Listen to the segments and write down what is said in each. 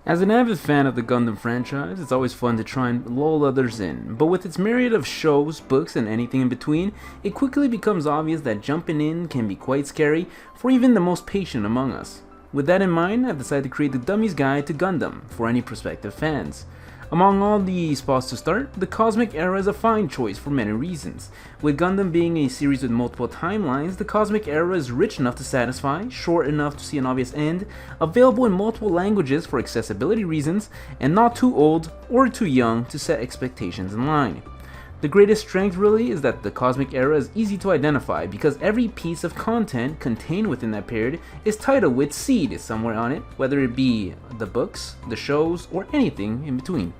As an avid fan of the Gundam franchise, it's always fun to try and lull others in, but with its myriad of shows, books, and anything in between, it quickly becomes obvious that jumping in can be quite scary for even the most patient among us. With that in mind, I've decided to create the Dummy's Guide to Gundam for any prospective fans. Among all the spots to start, the Cosmic Era is a fine choice for many reasons. With Gundam being a series with multiple timelines, the Cosmic Era is rich enough to satisfy, short enough to see an obvious end, available in multiple languages for accessibility reasons, and not too old or too young to set expectations in line. The greatest strength really is that the Cosmic Era is easy to identify because every piece of content contained within that period is titled with Seed somewhere on it, whether it be the books, the shows, or anything in between.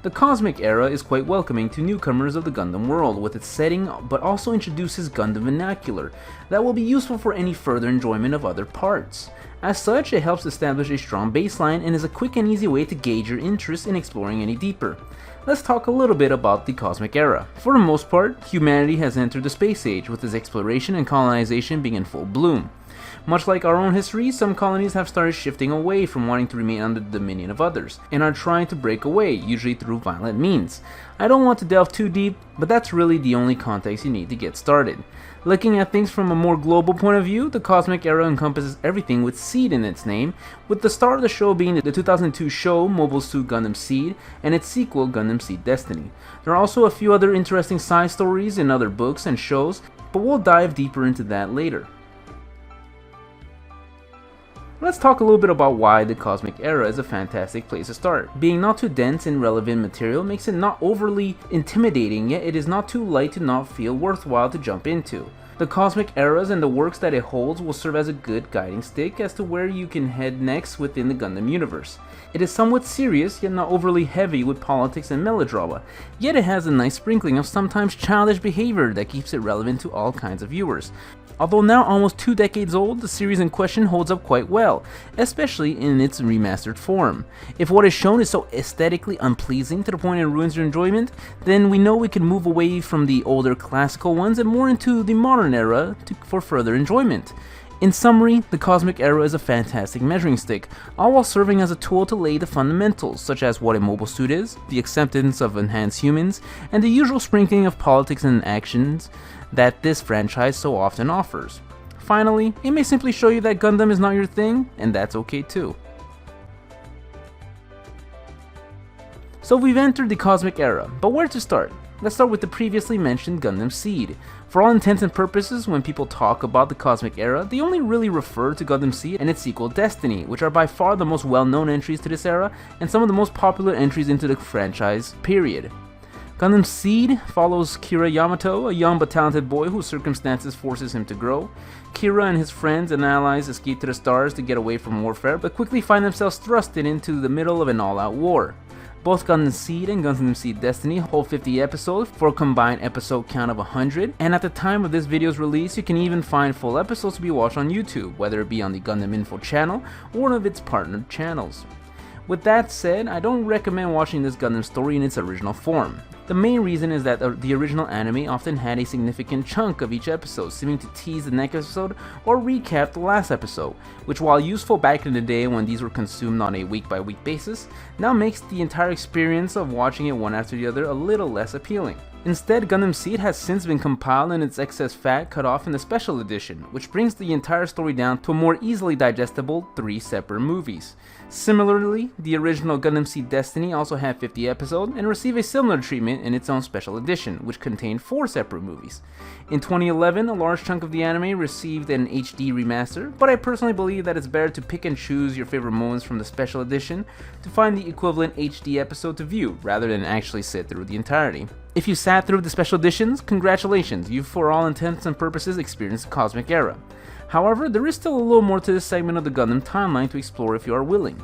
The Cosmic Era is quite welcoming to newcomers of the Gundam world with its setting, but also introduces Gundam vernacular that will be useful for any further enjoyment of other parts. As such, it helps establish a strong baseline and is a quick and easy way to gauge your interest in exploring any deeper. Let's talk a little bit about the Cosmic Era. For the most part, humanity has entered the space age with its exploration and colonization being in full bloom. Much like our own history, some colonies have started shifting away from wanting to remain under the dominion of others, and are trying to break away, usually through violent means. I don't want to delve too deep, but that's really the only context you need to get started. Looking at things from a more global point of view, the Cosmic Era encompasses everything with Seed in its name, with the start of the show being the 2002 show Mobile Suit Gundam Seed and its sequel Gundam Seed Destiny. There are also a few other interesting side stories in other books and shows, but we'll dive deeper into that later. Let's talk a little bit about why the Cosmic Era is a fantastic place to start. Being not too dense in relevant material makes it not overly intimidating, yet it is not too light to not feel worthwhile to jump into. The Cosmic Eras and the works that it holds will serve as a good guiding stick as to where you can head next within the Gundam universe. It is somewhat serious, yet not overly heavy with politics and melodrama, yet it has a nice sprinkling of sometimes childish behavior that keeps it relevant to all kinds of viewers. Although now almost 2 decades old, the series in question holds up quite well, especially in its remastered form. If what is shown is so aesthetically unpleasing to the point it ruins your enjoyment, then we know we can move away from the older classical ones and more into the modern era for further enjoyment. In summary, the Cosmic Era is a fantastic measuring stick, all while serving as a tool to lay the fundamentals, such as what a mobile suit is, the acceptance of enhanced humans, and the usual sprinkling of politics and actions that this franchise so often offers. Finally, it may simply show you that Gundam is not your thing, and that's okay too. So we've entered the Cosmic Era, but where to start? Let's start with the previously mentioned Gundam Seed. For all intents and purposes, when people talk about the Cosmic Era, they only really refer to Gundam Seed and its sequel Destiny, which are by far the most well-known entries to this era, and some of the most popular entries into the franchise, period. Gundam Seed follows Kira Yamato, a young but talented boy whose circumstances forces him to grow. Kira and his friends and allies escape to the stars to get away from warfare, but quickly find themselves thrusted into the middle of an all-out war. Both Gundam Seed and Gundam Seed Destiny hold 50 episodes for a combined episode count of 100, and at the time of this video's release, you can even find full episodes to be watched on YouTube, whether it be on the Gundam Info channel or one of its partnered channels. With that said, I don't recommend watching this Gundam story in its original form. The main reason is that the original anime often had a significant chunk of each episode, seeming to tease the next episode or recap the last episode, which while useful back in the day when these were consumed on a week-by-week basis, now makes the entire experience of watching it one after the other a little less appealing. Instead, Gundam Seed has since been compiled and its excess fat cut off in the special edition, which brings the entire story down to a more easily digestible 3 separate movies. Similarly, the original Gundam Seed Destiny also had 50 episodes and received a similar treatment in its own special edition, which contained 4 separate movies. In 2011, a large chunk of the anime received an HD remaster, but I personally believe that it's better to pick and choose your favorite moments from the special edition to find the equivalent HD episode to view, rather than actually sit through the entirety. If you sat through the special editions, congratulations, you've for all intents and purposes experienced the Cosmic Era. However, there is still a little more to this segment of the Gundam timeline to explore if you are willing.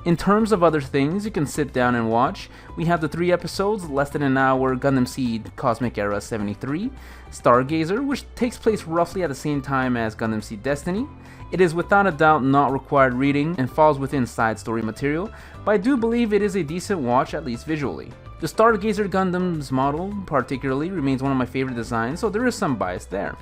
In terms of other things you can sit down and watch, we have the 3 episodes, less than an hour, Gundam Seed Cosmic Era 73, Stargazer, which takes place roughly at the same time as Gundam Seed Destiny. It is without a doubt not required reading and falls within side story material, but I do believe it is a decent watch, at least visually. The Stargazer Gundam's model particularly remains one of my favorite designs, so there is some bias there.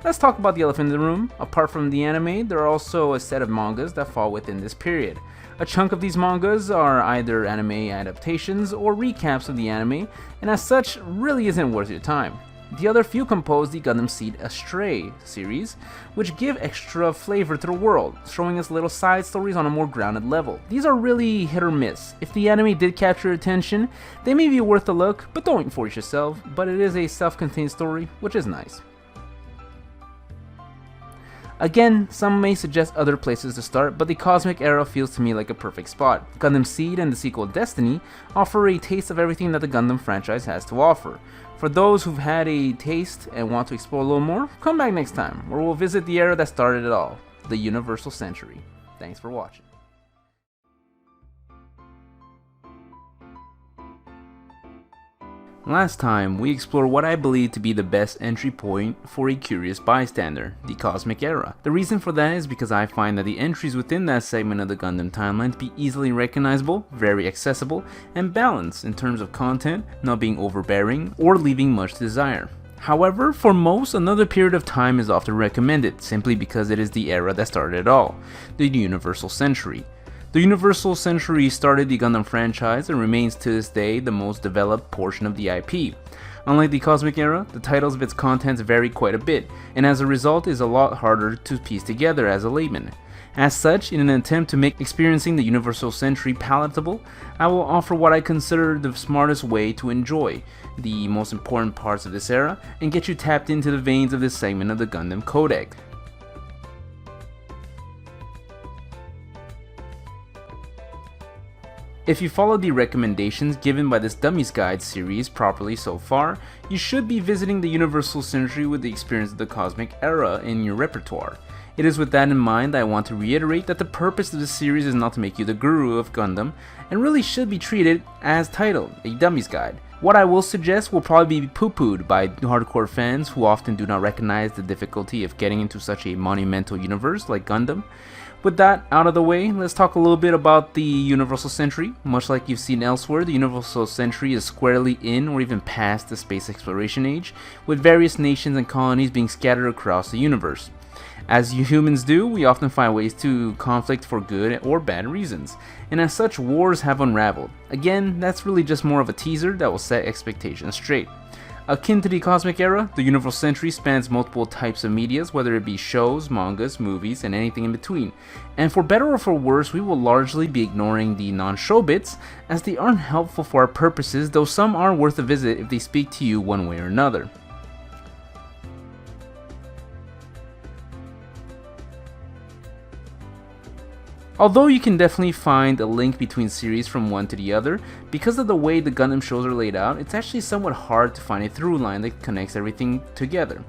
Let's talk about the elephant in the room. Apart from the anime, there are also a set of mangas that fall within this period. A chunk of these mangas are either anime adaptations or recaps of the anime, and as such, really isn't worth your time. The other few compose the Gundam Seed Astray series, which give extra flavor to the world, showing us little side stories on a more grounded level. These are really hit or miss. If the anime did capture your attention, they may be worth a look, but don't force yourself, but it is a self-contained story, which is nice. Again, some may suggest other places to start, but the Cosmic Era feels to me like a perfect spot. Gundam Seed and the sequel Destiny offer a taste of everything that the Gundam franchise has to offer. For those who've had a taste and want to explore a little more, come back next time, where we'll visit the era that started it all, the Universal Century. Thanks for watching. Last time, we explored what I believe to be the best entry point for a curious bystander, the Cosmic Era. The reason for that is because I find that the entries within that segment of the Gundam timeline to be easily recognizable, very accessible, and balanced in terms of content, not being overbearing or leaving much to desire. However, for most, another period of time is often recommended, simply because it is the era that started it all, the Universal Century. The Universal Century started the Gundam franchise and remains to this day the most developed portion of the IP. Unlike the Cosmic Era, the titles of its contents vary quite a bit, and as a result is a lot harder to piece together as a layman. As such, in an attempt to make experiencing the Universal Century palatable, I will offer what I consider the smartest way to enjoy the most important parts of this era and get you tapped into the veins of this segment of the Gundam Codec. If you follow the recommendations given by this Dummies Guide series properly so far, you should be visiting the Universal Century with the experience of the Cosmic Era in your repertoire. It is with that in mind that I want to reiterate that the purpose of this series is not to make you the guru of Gundam, and really should be treated as titled, a Dummies Guide. What I will suggest will probably be poo-pooed by hardcore fans who often do not recognize the difficulty of getting into such a monumental universe like Gundam. With that out of the way, let's talk a little bit about the Universal Century. Much like you've seen elsewhere, the Universal Century is squarely in or even past the space exploration age, with various nations and colonies being scattered across the universe. As you humans do, we often find ways to conflict for good or bad reasons, and as such, wars have unraveled. Again, that's really just more of a teaser that will set expectations straight. Akin to the Cosmic Era, the Universal Century spans multiple types of medias, whether it be shows, mangas, movies, and anything in between. And for better or for worse, we will largely be ignoring the non-show bits, as they aren't helpful for our purposes, though some are worth a visit if they speak to you one way or another. Although you can definitely find a link between series from one to the other, because of the way the Gundam shows are laid out, it's actually somewhat hard to find a through line that connects everything together.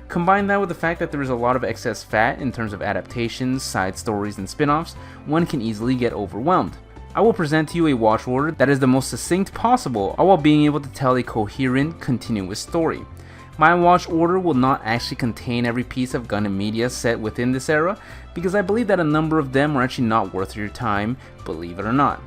Combine that with the fact that there is a lot of excess fat in terms of adaptations, side stories, and spin-offs, one can easily get overwhelmed. I will present to you a watch order that is the most succinct possible, all while being able to tell a coherent, continuous story. My watch order will not actually contain every piece of Gundam media set within this era, because I believe that a number of them are actually not worth your time, believe it or not.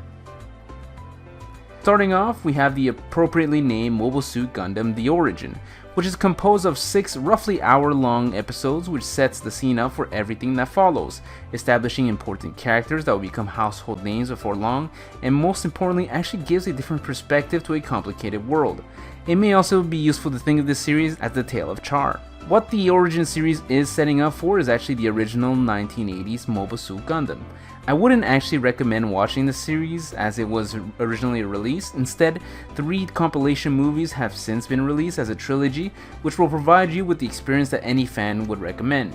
Starting off, we have the appropriately named Mobile Suit Gundam The Origin, which is composed of 6 roughly hour-long episodes which sets the scene up for everything that follows, establishing important characters that will become household names before long, and most importantly actually gives a different perspective to a complicated world. It may also be useful to think of this series as the tale of Char. What the Origin series is setting up for is actually the original 1980s Mobile Suit Gundam. I wouldn't actually recommend watching the series as it was originally released. Instead, 3 compilation movies have since been released as a trilogy, which will provide you with the experience that any fan would recommend.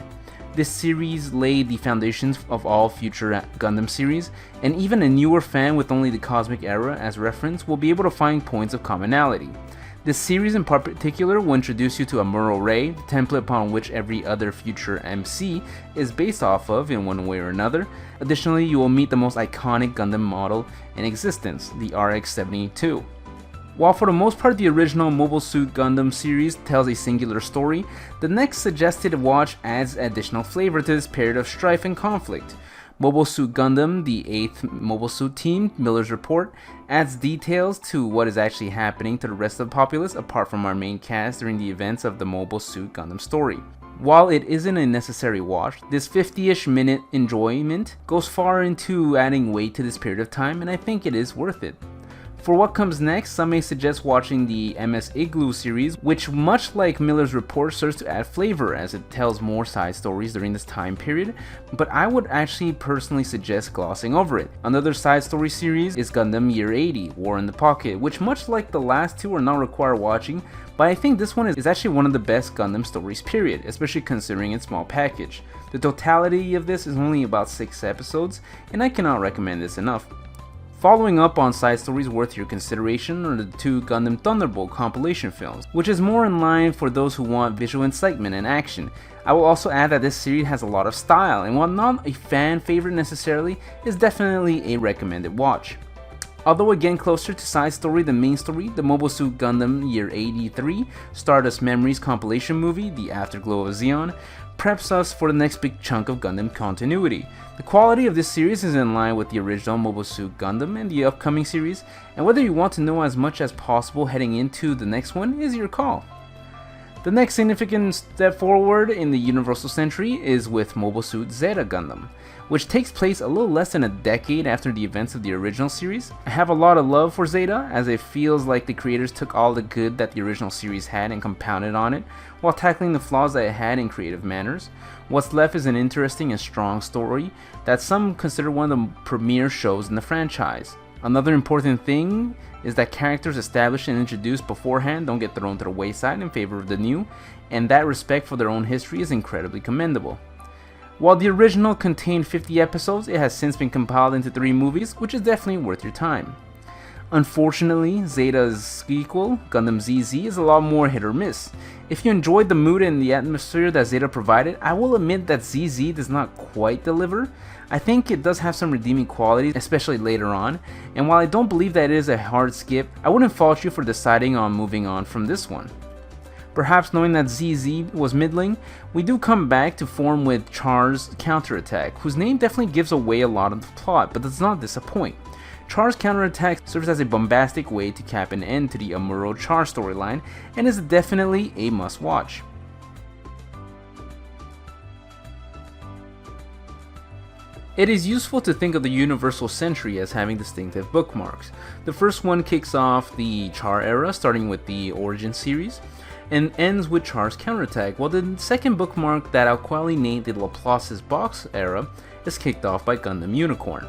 This series laid the foundations of all future Gundam series, and even a newer fan with only the Cosmic Era as reference will be able to find points of commonality. This series in particular will introduce you to Amuro Ray, the template upon which every other future MC is based off of in one way or another. Additionally, you will meet the most iconic Gundam model in existence, the RX-72. While for the most part the original Mobile Suit Gundam series tells a singular story, the next suggested watch adds additional flavor to this period of strife and conflict. Mobile Suit Gundam, the 8th Mobile Suit Team, Miller's Report, adds details to what is actually happening to the rest of the populace apart from our main cast during the events of the Mobile Suit Gundam story. While it isn't a necessary watch, this 50-ish minute enjoyment goes far into adding weight to this period of time, and I think it is worth it. For what comes next, some may suggest watching the MS Igloo series, which much like Miller's Report serves to add flavor as it tells more side stories during this time period, but I would actually personally suggest glossing over it. Another side story series is Gundam Year 80, War in the Pocket, which much like the last two are not required watching, but I think this one is actually one of the best Gundam stories period, especially considering its small package. The totality of this is only about 6 episodes, and I cannot recommend this enough. Following up on side stories worth your consideration are the 2 Gundam Thunderbolt compilation films, which is more in line for those who want visual excitement and action. I will also add that this series has a lot of style, and while not a fan favorite necessarily, is definitely a recommended watch. Although again closer to side story than main story, the Mobile Suit Gundam Year 83 Stardust Memories compilation movie, The Afterglow of Zeon, preps us for the next big chunk of Gundam continuity. The quality of this series is in line with the original Mobile Suit Gundam and the upcoming series, and whether you want to know as much as possible heading into the next one is your call. The next significant step forward in the Universal Century is with Mobile Suit Zeta Gundam, which takes place a little less than a decade after the events of the original series. I have a lot of love for Zeta, as it feels like the creators took all the good that the original series had and compounded on it, while tackling the flaws that it had in creative manners. What's left is an interesting and strong story that some consider one of the premier shows in the franchise. Another important thing is that characters established and introduced beforehand don't get thrown to the wayside in favor of the new, and that respect for their own history is incredibly commendable. While the original contained 50 episodes, it has since been compiled into 3 movies, which is definitely worth your time. Unfortunately, Zeta's sequel, Gundam ZZ, is a lot more hit or miss. If you enjoyed the mood and the atmosphere that Zeta provided, I will admit that ZZ does not quite deliver. I think it does have some redeeming qualities, especially later on, and while I don't believe that it is a hard skip, I wouldn't fault you for deciding on moving on from this one. Perhaps knowing that ZZ was middling, we do come back to form with Char's Counterattack, whose name definitely gives away a lot of the plot, but does not disappoint. Char's Counterattack serves as a bombastic way to cap an end to the Amuro Char storyline, and is definitely a must-watch. It is useful to think of the Universal Century as having distinctive bookmarks. The first one kicks off the Char era, starting with the Origin series, and ends with Char's Counterattack, while the second bookmark that I'll quietly name the Laplace's Box era is kicked off by Gundam Unicorn.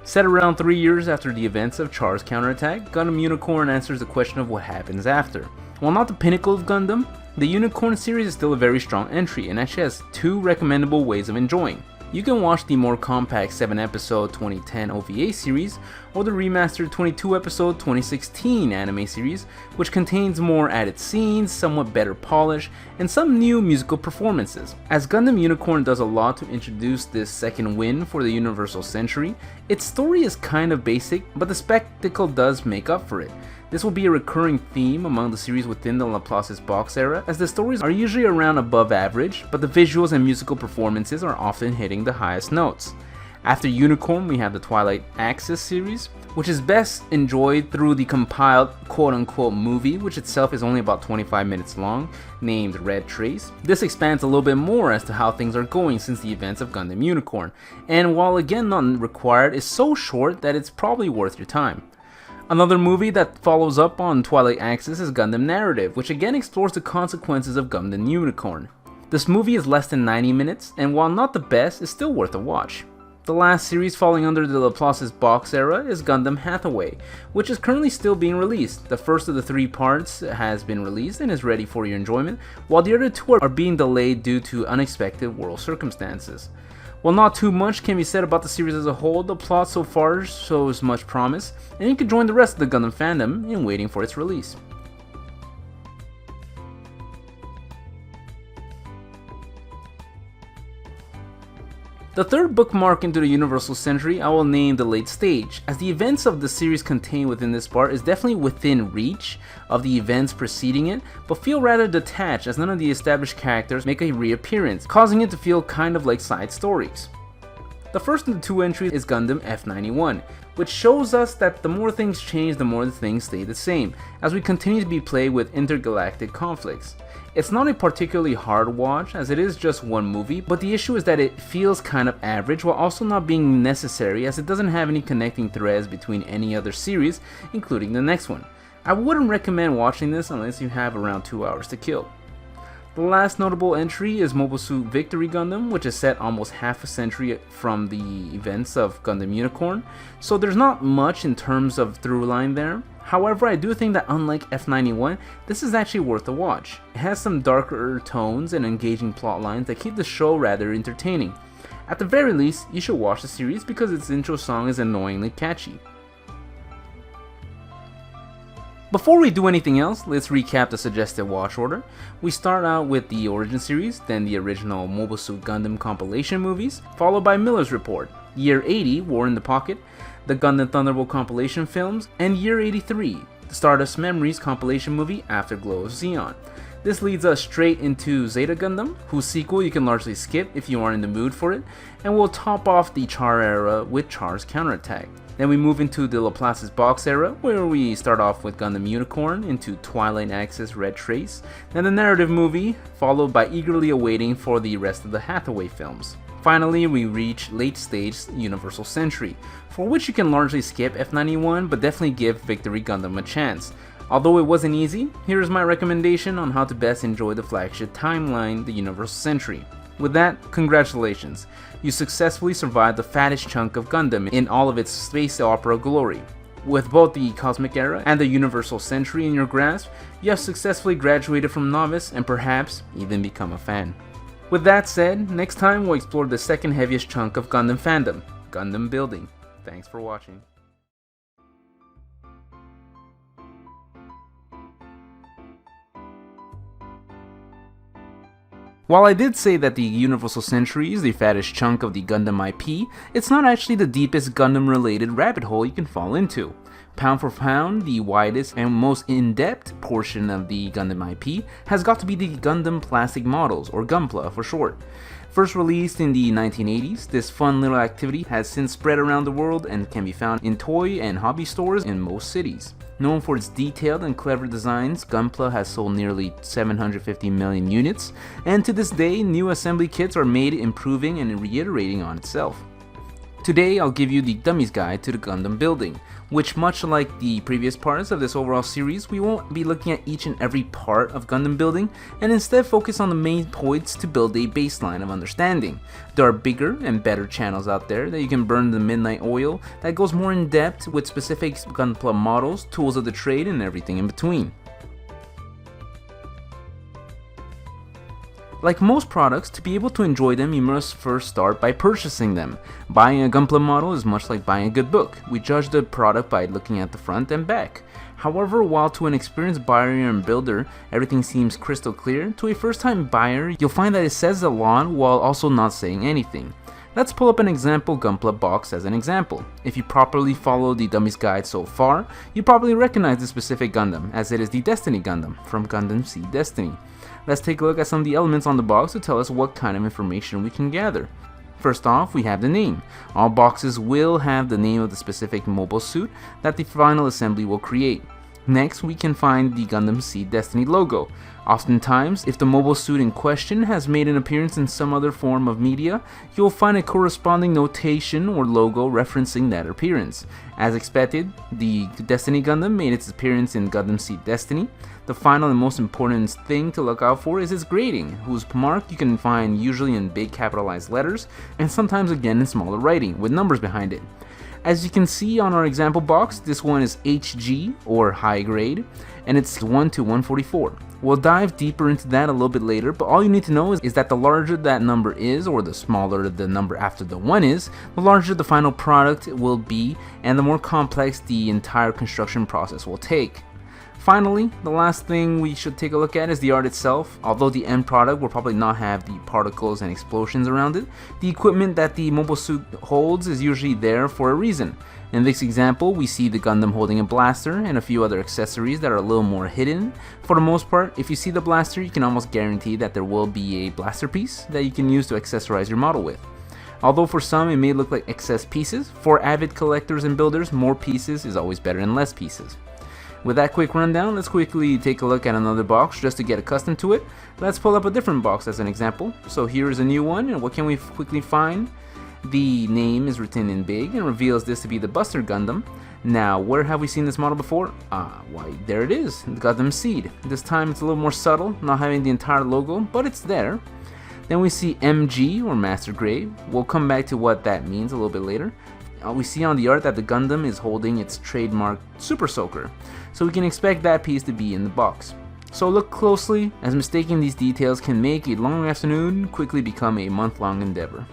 Set around 3 years after the events of Char's Counterattack, Gundam Unicorn answers the question of what happens after. While not the pinnacle of Gundam, the Unicorn series is still a very strong entry and actually has 2 recommendable ways of enjoying. You can watch the more compact 7-episode 2010 OVA series, or the remastered 22-episode 2016 anime series, which contains more added scenes, somewhat better polish, and some new musical performances. As Gundam Unicorn does a lot to introduce this second win for the Universal Century, its story is kind of basic, but the spectacle does make up for it. This will be a recurring theme among the series within the Laplace's Box era, as the stories are usually around above average, but the visuals and musical performances are often hitting the highest notes. After Unicorn, we have the Twilight Axis series, which is best enjoyed through the compiled quote-unquote movie, which itself is only about 25 minutes long, named Red Trace. This expands a little bit more as to how things are going since the events of Gundam Unicorn, and while again not required, is so short that it's probably worth your time. Another movie that follows up on Twilight Axis is Gundam Narrative, which again explores the consequences of Gundam Unicorn. This movie is less than 90 minutes, and while not the best, is still worth a watch. The last series falling under the Laplace's Box era is Gundam Hathaway, which is currently still being released. The first of the 3 parts has been released and is ready for your enjoyment, while the other 2 are being delayed due to unexpected world circumstances. While not too much can be said about the series as a whole, the plot so far shows much promise, and you can join the rest of the Gundam fandom in waiting for its release. The third bookmark into the Universal Century I will name The Late Stage, as the events of the series contained within this part is definitely within reach of the events preceding it, but feel rather detached as none of the established characters make a reappearance, causing it to feel kind of like side stories. The first of the two entries is Gundam F91, which shows us that the more things change, the more things stay the same, as we continue to be plagued with intergalactic conflicts. It's not a particularly hard watch, as it is just one movie, but the issue is that it feels kind of average while also not being necessary, as it doesn't have any connecting threads between any other series, including the next one. I wouldn't recommend watching this unless you have around 2 hours to kill. The last notable entry is Mobile Suit Victory Gundam, which is set almost half a century from the events of Gundam Unicorn, so there's not much in terms of through line there. However, I do think that unlike F91, this is actually worth a watch. It has some darker tones and engaging plot lines that keep the show rather entertaining. At the very least, you should watch the series because its intro song is annoyingly catchy. Before we do anything else, let's recap the suggested watch order. We start out with the Origin series, then the original Mobile Suit Gundam compilation movies, followed by Miller's Report, Year 80, War in the Pocket, the Gundam Thunderbolt compilation films, and Year 83, the Stardust Memories compilation movie Afterglow of Zeon. This leads us straight into Zeta Gundam, whose sequel you can largely skip if you aren't in the mood for it, and we'll top off the Char era with Char's Counterattack. Then we move into the Laplace's Box era, where we start off with Gundam Unicorn, into Twilight Axis Red Trace, then the narrative movie, followed by eagerly awaiting for the rest of the Hathaway films. Finally, we reach late stage Universal Century, for which you can largely skip F91, but definitely give Victory Gundam a chance. Although it wasn't easy, here is my recommendation on how to best enjoy the flagship timeline, the Universal Century. With that, congratulations, you successfully survived the fattest chunk of Gundam in all of its space opera glory. With both the Cosmic Era and the Universal Century in your grasp, you have successfully graduated from novice and perhaps even become a fan. With that said, next time we'll explore the second heaviest chunk of Gundam fandom, Gundam building. Thanks for watching. While I did say that the Universal Century is the fattest chunk of the Gundam IP, it's not actually the deepest Gundam related rabbit hole you can fall into. Pound for pound, the widest and most in-depth portion of the Gundam IP has got to be the Gundam plastic models, or Gunpla for short. First released in the 1980s, this fun little activity has since spread around the world and can be found in toy and hobby stores in most cities. Known for its detailed and clever designs, Gunpla has sold nearly 750 million units, and to this day, new assembly kits are made, improving and reiterating on itself. Today, I'll give you the dummy's guide to the Gundam building, which, much like the previous parts of this overall series, we won't be looking at each and every part of Gundam building, and instead focus on the main points to build a baseline of understanding. There are bigger and better channels out there that you can burn the midnight oil that goes more in depth with specific Gunpla models, tools of the trade, and everything in between. Like most products, to be able to enjoy them, you must first start by purchasing them. Buying a Gunpla model is much like buying a good book. We judge the product by looking at the front and back. However, while to an experienced buyer and builder, everything seems crystal clear, to a first-time buyer, you'll find that it says a lot while also not saying anything. Let's pull up an example Gunpla box as an example. If you properly follow the dummy's guide so far, you probably recognize the specific Gundam, as it is the Destiny Gundam from Gundam Seed Destiny. Let's take a look at some of the elements on the box to tell us what kind of information we can gather. First off, we have the name. All boxes will have the name of the specific mobile suit that the final assembly will create. Next, we can find the Gundam Seed Destiny logo. Oftentimes, if the mobile suit in question has made an appearance in some other form of media, you'll find a corresponding notation or logo referencing that appearance. As expected, the Destiny Gundam made its appearance in Gundam Seed Destiny. The final and most important thing to look out for is its grading, whose mark you can find usually in big capitalized letters, and sometimes again in smaller writing, with numbers behind it. As you can see on our example box, this one is HG, or high grade, and it's 1 to 144. We'll dive deeper into that a little bit later, but all you need to know is that the larger that number is, or the smaller the number after the 1 is, the larger the final product will be, and the more complex the entire construction process will take. Finally, the last thing we should take a look at is the art itself. Although the end product will probably not have the particles and explosions around it, the equipment that the mobile suit holds is usually there for a reason. In this example, we see the Gundam holding a blaster and a few other accessories that are a little more hidden. For the most part, if you see the blaster, you can almost guarantee that there will be a blaster piece that you can use to accessorize your model with. Although for some it may look like excess pieces, for avid collectors and builders, more pieces is always better than less pieces. With that quick rundown, let's quickly take a look at another box just to get accustomed to it. Let's pull up a different box as an example. So here is a new one, and what can we quickly find? The name is written in big and reveals this to be the Buster Gundam. Now, where have we seen this model before? Why, there it is, the Gundam Seed. This time it's a little more subtle, not having the entire logo, but it's there. Then we see MG, or Master Grade. We'll come back to what that means a little bit later. We see on the art that the Gundam is holding its trademark Super Soaker, so we can expect that piece to be in the box. So look closely, as mistaking these details can make a long afternoon quickly become a month-long endeavor.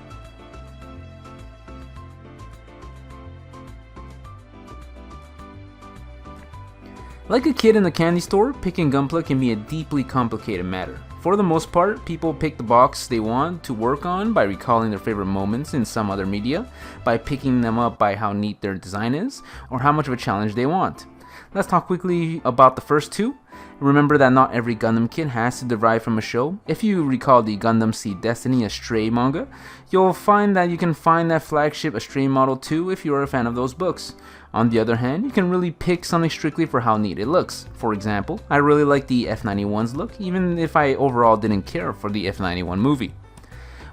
Like a kid in a candy store, picking Gunpla can be a deeply complicated matter. For the most part, people pick the box they want to work on by recalling their favorite moments in some other media, by picking them up by how neat their design is, or how much of a challenge they want. Let's talk quickly about the first two. Remember that not every Gundam kid has to derive from a show. If you recall the Gundam Seed Destiny Astray manga, you'll find that you can find that flagship Astray model too if you're a fan of those books. On the other hand, you can really pick something strictly for how neat it looks. For example, I really like the F91's look, even if I overall didn't care for the F91 movie.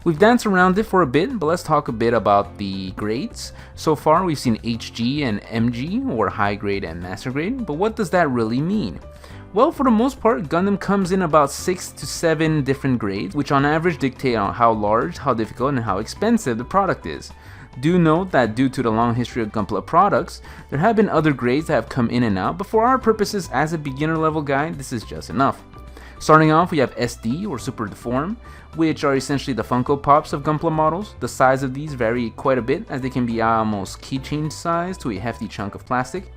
We've danced around it for a bit, but let's talk a bit about the grades. So far we've seen HG and MG, or high grade and master grade, but what does that really mean? Well, for the most part, Gundam comes in about 6 to 7 different grades, which on average dictate on how large, how difficult, and how expensive the product is. Do note that due to the long history of Gunpla products, there have been other grades that have come in and out, but for our purposes as a beginner level guide, this is just enough. Starting off, we have SD, or Super Deform, which are essentially the Funko Pops of Gunpla models. The size of these vary quite a bit, as they can be almost keychain size to a hefty chunk of plastic.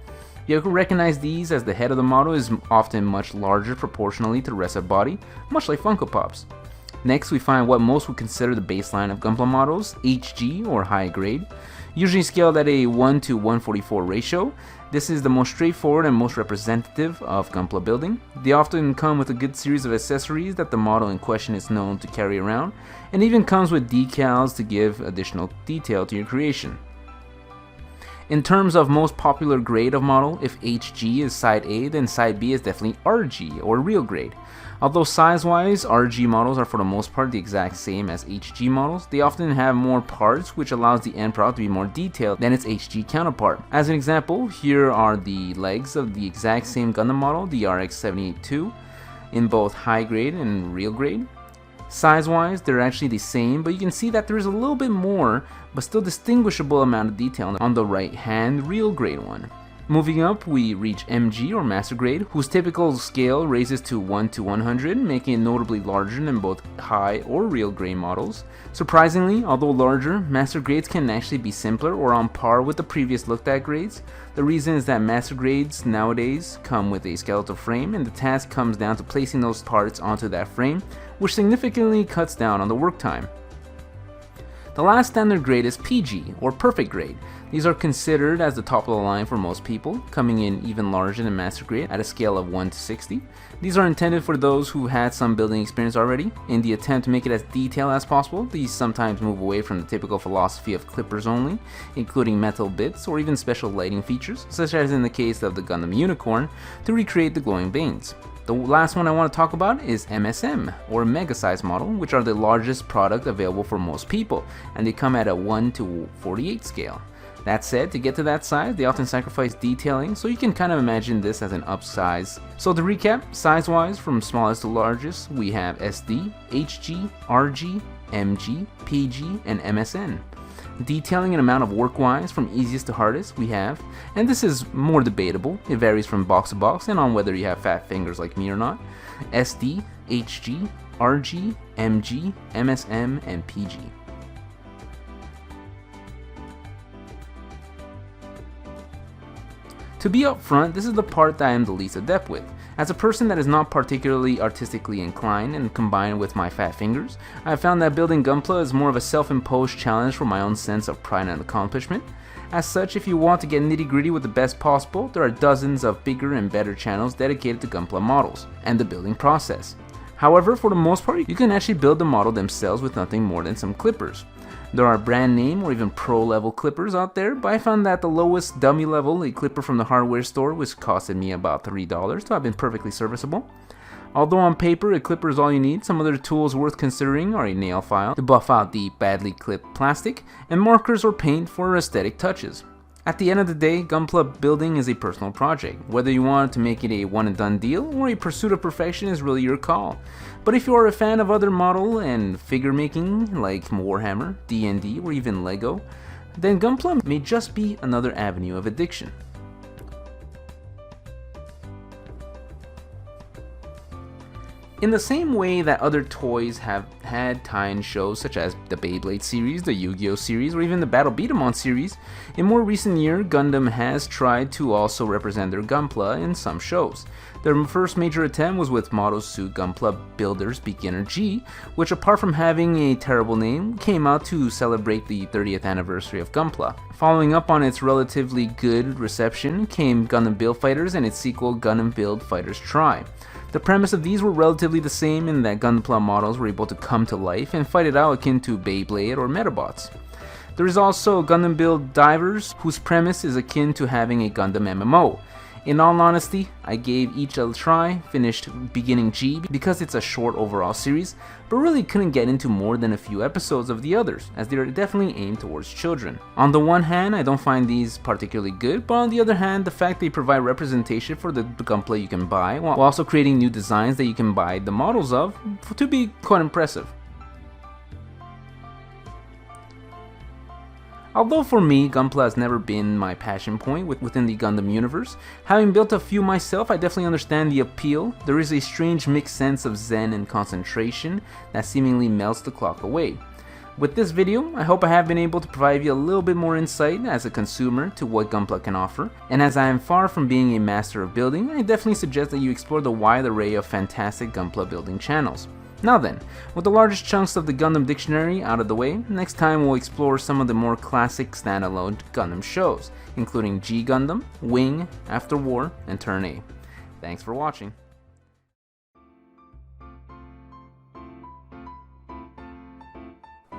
You can recognize these as the head of the model is often much larger proportionally to the rest of the body, much like Funko Pops. Next, we find what most would consider the baseline of Gunpla models, HG, or high grade, usually scaled at a 1 to 144 ratio. This is the most straightforward and most representative of Gunpla building. They often come with a good series of accessories that the model in question is known to carry around, and even comes with decals to give additional detail to your creation. In terms of most popular grade of model, if HG is side A, then side B is definitely RG, or real grade. Although size-wise, RG models are for the most part the exact same as HG models, they often have more parts, which allows the end product to be more detailed than its HG counterpart. As an example, here are the legs of the exact same Gundam model, the RX-78-2, in both high grade and real grade. Size-wise, they're actually the same, but you can see that there is a little bit more, but still distinguishable amount of detail on the right-hand real grade one. Moving up, we reach MG, or Master Grade, whose typical scale raises to 1 to 100, making it notably larger than both high or real grade models. Surprisingly, although larger, Master Grades can actually be simpler or on par with the previous looked at grades. The reason is that Master Grades nowadays come with a skeletal frame, and the task comes down to placing those parts onto that frame, which significantly cuts down on the work time. The last standard grade is PG, or Perfect Grade. These are considered as the top of the line for most people, coming in even larger than Master Grade at a scale of 1 to 60. These are intended for those who had some building experience already. In the attempt to make it as detailed as possible, these sometimes move away from the typical philosophy of clippers only, including metal bits or even special lighting features, such as in the case of the Gundam Unicorn, to recreate the glowing veins. The last one I want to talk about is MSM, or Mega Size model, which are the largest product available for most people, and they come at a 1 to 48 scale. That said, to get to that size, they often sacrifice detailing, so you can kind of imagine this as an upsize. So to recap, size-wise, from smallest to largest, we have SD, HG, RG, MG, PG, and MSN. Detailing and amount of work-wise, from easiest to hardest, we have, and this is more debatable, it varies from box to box and on whether you have fat fingers like me or not, SD, HG, RG, MG, MSM, and PG. To be upfront, this is the part that I am the least adept with. As a person that is not particularly artistically inclined, and combined with my fat fingers, I have found that building Gunpla is more of a self-imposed challenge for my own sense of pride and accomplishment. As such, if you want to get nitty-gritty with the best possible, there are dozens of bigger and better channels dedicated to Gunpla models and the building process. However, for the most part, you can actually build the model themselves with nothing more than some clippers. There are brand name or even pro level clippers out there, but I found that the lowest dummy level, a clipper from the hardware store, which costed me about $3, so I've been perfectly serviceable. Although on paper a clipper is all you need, some other tools worth considering are a nail file to buff out the badly clipped plastic, and markers or paint for aesthetic touches. At the end of the day, Gunpla building is a personal project. Whether you want to make it a one and done deal or a pursuit of perfection is really your call. But if you are a fan of other model and figure making like Warhammer, D&D, or even Lego, then Gunpla may just be another avenue of addiction. In the same way that other toys have had tie-in shows such as the Beyblade series, the Yu-Gi-Oh series, or even the Battle Beat-em-on series, in more recent years Gundam has tried to also represent their Gunpla in some shows. Their first major attempt was with Model Suit Gunpla Builders Beginner G, which apart from having a terrible name, came out to celebrate the 30th anniversary of Gunpla. Following up on its relatively good reception came Gundam Build Fighters and its sequel Gundam Build Fighters Try. The premise of these were relatively the same in that Gunpla models were able to come to life and fight it out akin to Beyblade or Metabots. There is also Gundam Build Divers, whose premise is akin to having a Gundam MMO. In all honesty, I gave each a try, finished Beginning G because it's a short overall series, but really couldn't get into more than a few episodes of the others, as they are definitely aimed towards children. On the one hand, I don't find these particularly good, but on the other hand, the fact they provide representation for the Gunpla you can buy, while also creating new designs that you can buy the models of, to be quite impressive. Although for me, Gunpla has never been my passion point within the Gundam universe, having built a few myself, I definitely understand the appeal. There is a strange mixed sense of zen and concentration that seemingly melts the clock away. With this video, I hope I have been able to provide you a little bit more insight as a consumer to what Gunpla can offer, and as I am far from being a master of building, I definitely suggest that you explore the wide array of fantastic Gunpla building channels. Now then, with the largest chunks of the Gundam dictionary out of the way, next time we'll explore some of the more classic standalone Gundam shows, including G Gundam, Wing, After War, and Turn A. Thanks for watching.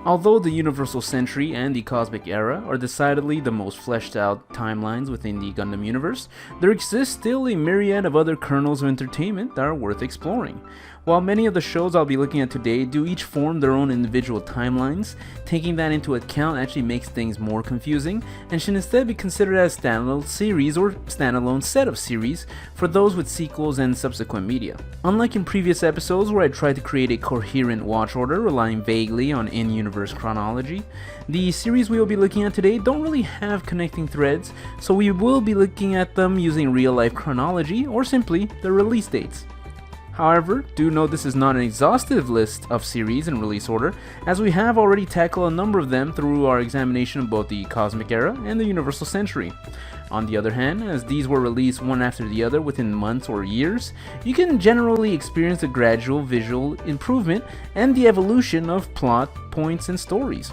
Although the Universal Century and the Cosmic Era are decidedly the most fleshed out timelines within the Gundam universe, there exists still a myriad of other kernels of entertainment that are worth exploring. While many of the shows I'll be looking at today do each form their own individual timelines, taking that into account actually makes things more confusing and should instead be considered as standalone series or standalone set of series for those with sequels and subsequent media. Unlike in previous episodes where I tried to create a coherent watch order relying vaguely on in-universe chronology, the series we will be looking at today don't really have connecting threads, so we will be looking at them using real-life chronology or simply their release dates. However, do note this is not an exhaustive list of series in release order, as we have already tackled a number of them through our examination of both the Cosmic Era and the Universal Century. On the other hand, as these were released one after the other within months or years, you can generally experience a gradual visual improvement and the evolution of plot, points, and stories.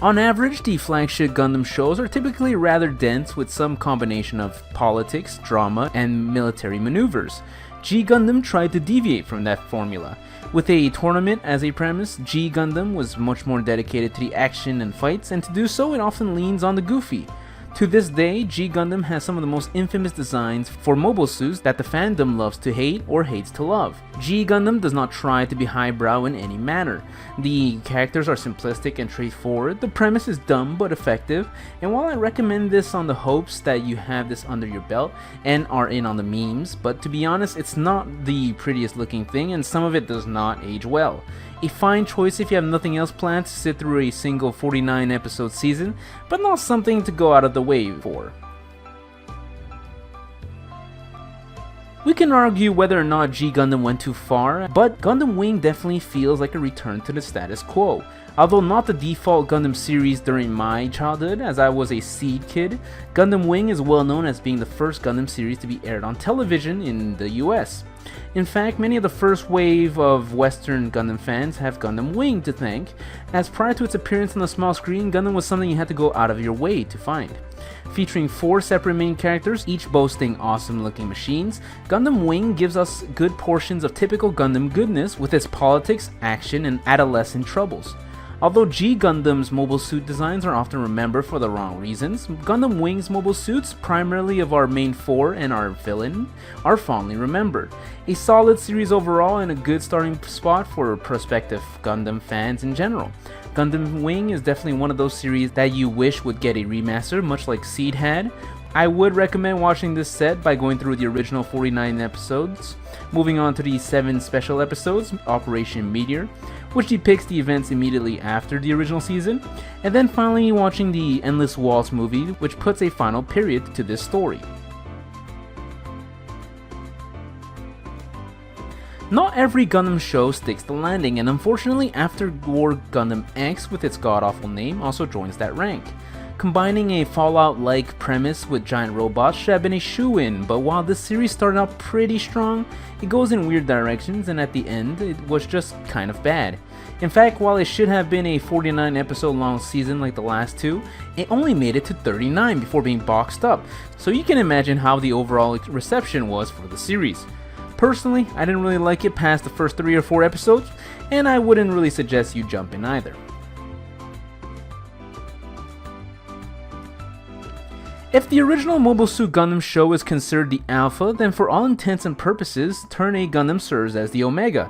On average, the flagship Gundam shows are typically rather dense with some combination of politics, drama, and military maneuvers. G Gundam tried to deviate from that formula. With a tournament as a premise, G Gundam was much more dedicated to the action and fights, and to do so it often leans on the goofy. To this day, G Gundam has some of the most infamous designs for mobile suits that the fandom loves to hate or hates to love. G Gundam does not try to be highbrow in any manner. The characters are simplistic and straightforward, the premise is dumb but effective, and while I recommend this on the hopes that you have this under your belt and are in on the memes, but to be honest, it's not the prettiest looking thing and some of it does not age well. A fine choice if you have nothing else planned to sit through a single 49 episode season, but not something to go out of the way for. We can argue whether or not G Gundam went too far, but Gundam Wing definitely feels like a return to the status quo. Although not the default Gundam series during my childhood, as I was a seed kid, Gundam Wing is well known as being the first Gundam series to be aired on television in the US. In fact, many of the first wave of Western Gundam fans have Gundam Wing to thank, as prior to its appearance on the small screen, Gundam was something you had to go out of your way to find. Featuring 4 separate main characters, each boasting awesome looking machines, Gundam Wing gives us good portions of typical Gundam goodness with its politics, action, and adolescent troubles. Although G Gundam's mobile suit designs are often remembered for the wrong reasons, Gundam Wing's mobile suits, primarily of our main 4 and our villain, are fondly remembered. A solid series overall and a good starting spot for prospective Gundam fans in general. Gundam Wing is definitely one of those series that you wish would get a remaster, much like Seed had. I would recommend watching this set by going through the original 49 episodes, moving on to the 7 special episodes, Operation Meteor, which depicts the events immediately after the original season, and then finally watching the Endless Waltz movie, which puts a final period to this story. Not every Gundam show sticks the landing, and unfortunately After War Gundam X, with its god-awful name, also joins that rank. Combining a Fallout-like premise with giant robots should have been a shoo-in, but while this series started out pretty strong, it goes in weird directions, and at the end, it was just kind of bad. In fact, while it should have been a 49 episode long season like the last 2, it only made it to 39 before being boxed up, so you can imagine how the overall reception was for the series. Personally, I didn't really like it past the first 3 or 4 episodes, and I wouldn't really suggest you jump in either. If the original Mobile Suit Gundam show is considered the alpha, then for all intents and purposes, Turn A Gundam serves as the omega.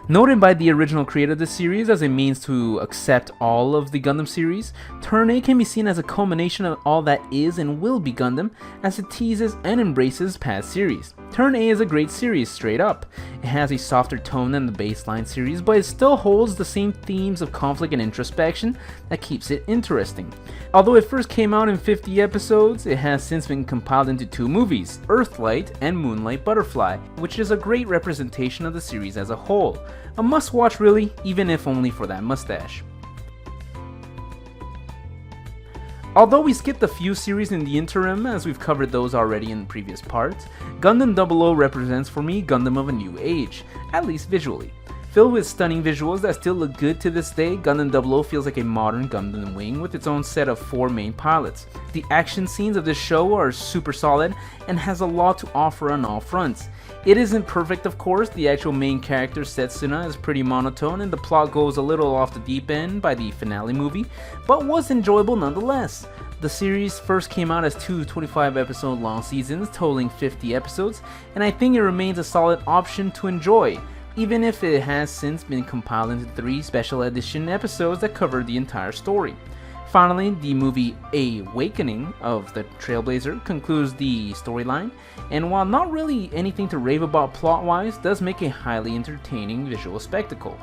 Noted by the original creator of the series as a means to accept all of the Gundam series, Turn A can be seen as a culmination of all that is and will be Gundam, as it teases and embraces past series. Turn A is a great series, straight up. It has a softer tone than the baseline series, but it still holds the same themes of conflict and introspection that keeps it interesting. Although it first came out in 50 episodes, it has since been compiled into 2 movies, Earthlight and Moonlight Butterfly, which is a great representation of the series as a whole. A must-watch really, even if only for that mustache. Although we skipped a few series in the interim, as we've covered those already in previous parts, Gundam 00 represents for me Gundam of a new age, at least visually. Filled with stunning visuals that still look good to this day, Gundam 00 feels like a modern Gundam Wing with its own set of 4 main pilots. The action scenes of this show are super solid and has a lot to offer on all fronts. It isn't perfect, of course. The actual main character, Setsuna, is pretty monotone and the plot goes a little off the deep end by the finale movie, but was enjoyable nonetheless. The series first came out as 2 25 episode long seasons totaling 50 episodes, and I think it remains a solid option to enjoy, even if it has since been compiled into 3 special edition episodes that cover the entire story. Finally, the movie Awakening of the Trailblazer concludes the storyline, and while not really anything to rave about plot-wise, does make a highly entertaining visual spectacle.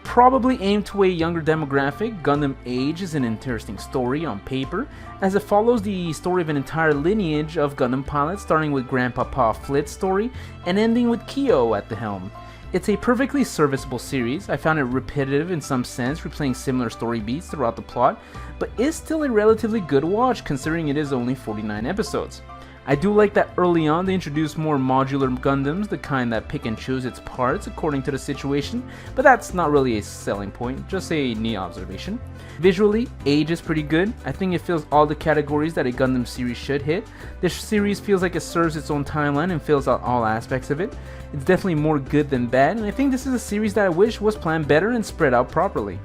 Probably aimed to a younger demographic, Gundam Age is an interesting story on paper, as it follows the story of an entire lineage of Gundam pilots, starting with Grandpapa Flit's story and ending with Kyo at the helm. It's a perfectly serviceable series. I found it repetitive in some sense, replaying similar story beats throughout the plot, but is still a relatively good watch considering it is only 49 episodes. I do like that early on they introduced more modular Gundams, the kind that pick and choose its parts according to the situation, but that's not really a selling point, just a neat observation. Visually, Age is pretty good. I think it fills all the categories that a Gundam series should hit. This series feels like it serves its own timeline and fills out all aspects of it. It's definitely more good than bad, and I think this is a series that I wish was planned better and spread out properly.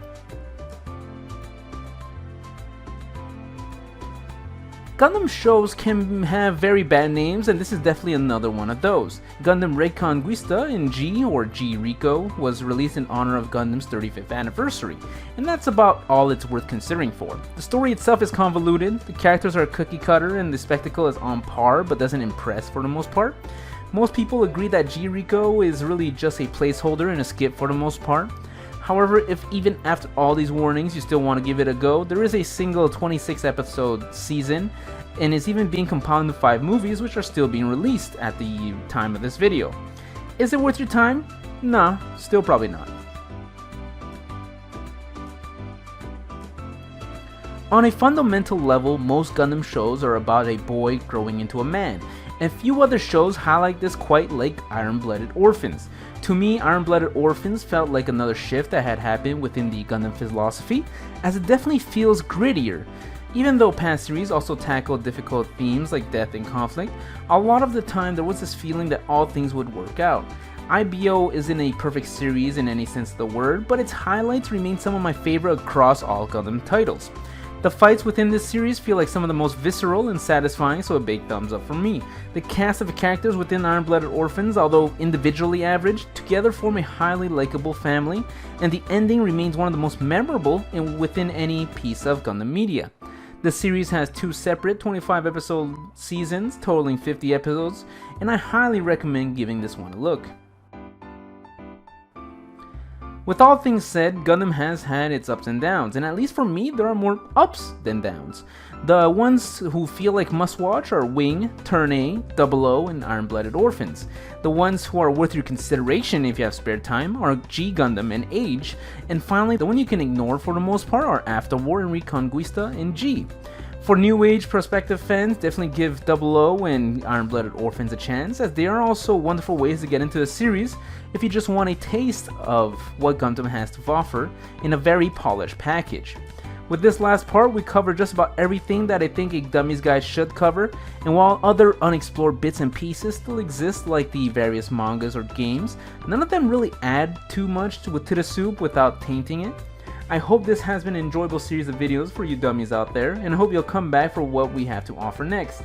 Gundam shows can have very bad names, and this is definitely another one of those. Gundam Reconquista in G, or G Rico, was released in honor of Gundam's 35th anniversary, and that's about all it's worth considering for. The story itself is convoluted, the characters are cookie cutter, and the spectacle is on par but doesn't impress for the most part. Most people agree that G Rico is really just a placeholder and a skip for the most part. However, if even after all these warnings you still want to give it a go, there is a single 26 episode season, and is even being compiled into 5 movies which are still being released at the time of this video. Is it worth your time? Nah, still probably not. On a fundamental level, most Gundam shows are about a boy growing into a man, and few other shows highlight this quite like Iron-Blooded Orphans. To me, Iron-Blooded Orphans felt like another shift that had happened within the Gundam philosophy, as it definitely feels grittier. Even though past series also tackled difficult themes like death and conflict, a lot of the time there was this feeling that all things would work out. IBO isn't a perfect series in any sense of the word, but its highlights remain some of my favorite across all Gundam titles. The fights within this series feel like some of the most visceral and satisfying, so a big thumbs up from me. The cast of characters within Iron-Blooded Orphans, although individually average, together form a highly likable family, and the ending remains one of the most memorable within any piece of Gundam media. The series has 2 separate 25-episode seasons totaling 50 episodes, and I highly recommend giving this one a look. With all things said, Gundam has had its ups and downs, and at least for me, there are more ups than downs. The ones who feel like must-watch are Wing, Turn A, Double O, and Iron-Blooded Orphans. The ones who are worth your consideration if you have spare time are G Gundam and Age, and finally, the one you can ignore for the most part are After War and Reconquista and G. For New Age prospective fans, definitely give Double O and Iron-Blooded Orphans a chance, as they are also wonderful ways to get into the series if you just want a taste of what Gundam has to offer in a very polished package. With this last part, we covered just about everything that I think a Dummies guide should cover, and while other unexplored bits and pieces still exist like the various mangas or games, none of them really add too much to the soup without tainting it. I hope this has been an enjoyable series of videos for you dummies out there, and I hope you'll come back for what we have to offer next.